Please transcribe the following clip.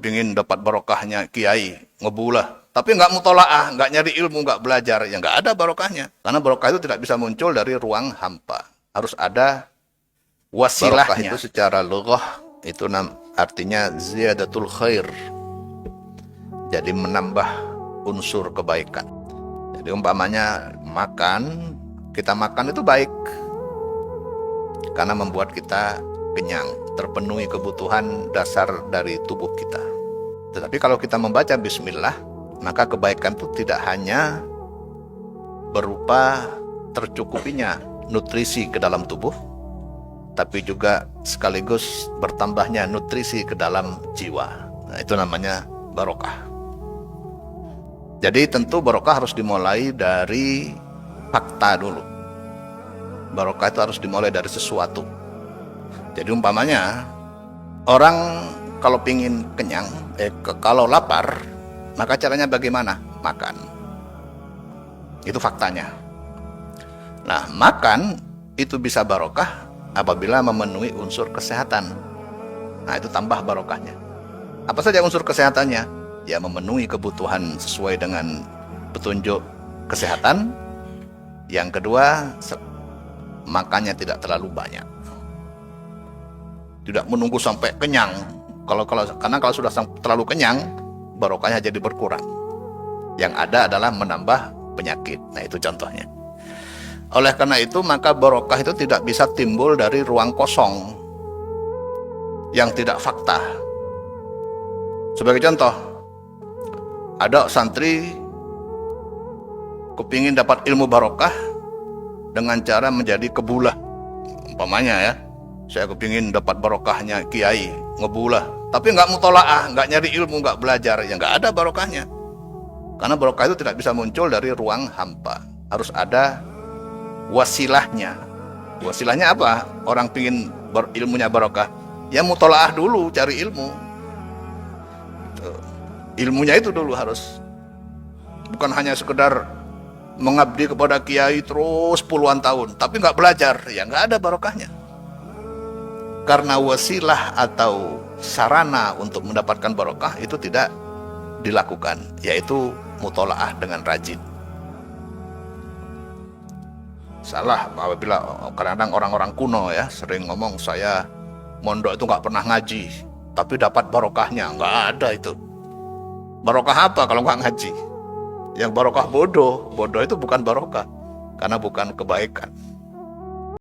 kepingin dapat barokahnya kiai, ngebulah. Tapi nggak mutolaah, nggak nyari ilmu, nggak belajar, ya nggak ada barokahnya. Karena barokah itu tidak bisa muncul dari ruang hampa. Harus ada wasilahnya. Barokah itu secara lughah itu artinya ziyadatul khair. Jadi menambah unsur kebaikan. Jadi umpamanya makan, kita makan itu baik. Karena membuat kita kenyang, terpenuhi kebutuhan dasar dari tubuh kita. Tetapi kalau kita membaca bismillah, maka kebaikan itu tidak hanya berupa tercukupinya nutrisi ke dalam tubuh, tapi juga sekaligus bertambahnya nutrisi ke dalam jiwa. Nah, itu namanya barokah. Jadi tentu barokah harus dimulai dari fakta dulu. Barokah itu harus dimulai dari sesuatu. Jadi umpamanya orang kalau pingin kenyang, kalau lapar, maka caranya bagaimana? Makan. Itu faktanya. Nah, makan itu bisa barokah apabila memenuhi unsur kesehatan. Nah, itu tambah barokahnya. Apa saja unsur kesehatannya? Ya, memenuhi kebutuhan sesuai dengan petunjuk kesehatan. Yang kedua, makannya tidak terlalu banyak. Tidak menunggu sampai kenyang. Karena kalau sudah terlalu kenyang, barokahnya jadi berkurang. Yang ada adalah menambah penyakit. Nah, itu contohnya. Oleh karena itu, maka barokah itu tidak bisa timbul dari ruang kosong yang tidak fakta. Sebagai contoh, ada santri kepingin dapat ilmu barokah dengan cara menjadi kebulah. Umpamanya ya, saya kepingin dapat barokahnya kiai, ngebulah. Tapi nggak mutolaah, nggak nyari ilmu, nggak belajar, ya nggak ada barokahnya. Karena barokah itu tidak bisa muncul dari ruang hampa. Harus ada wasilahnya. Wasilahnya apa? Orang pingin ilmunya barokah, ya mutolaah dulu, cari ilmu. Ilmunya itu dulu harus. Bukan hanya sekedar mengabdi kepada kiai terus puluhan tahun, tapi nggak belajar, ya nggak ada barokahnya. Karena wasilah atau sarana untuk mendapatkan barokah itu tidak dilakukan, yaitu mutolaah dengan rajin. Salah apabila kadang-kadang orang-orang kuno ya sering ngomong, saya mondok itu nggak pernah ngaji, tapi dapat barokahnya. Nggak ada itu. Barokah apa kalau nggak ngaji? Yang barokah bodoh. Bodoh itu bukan barokah, karena bukan kebaikan.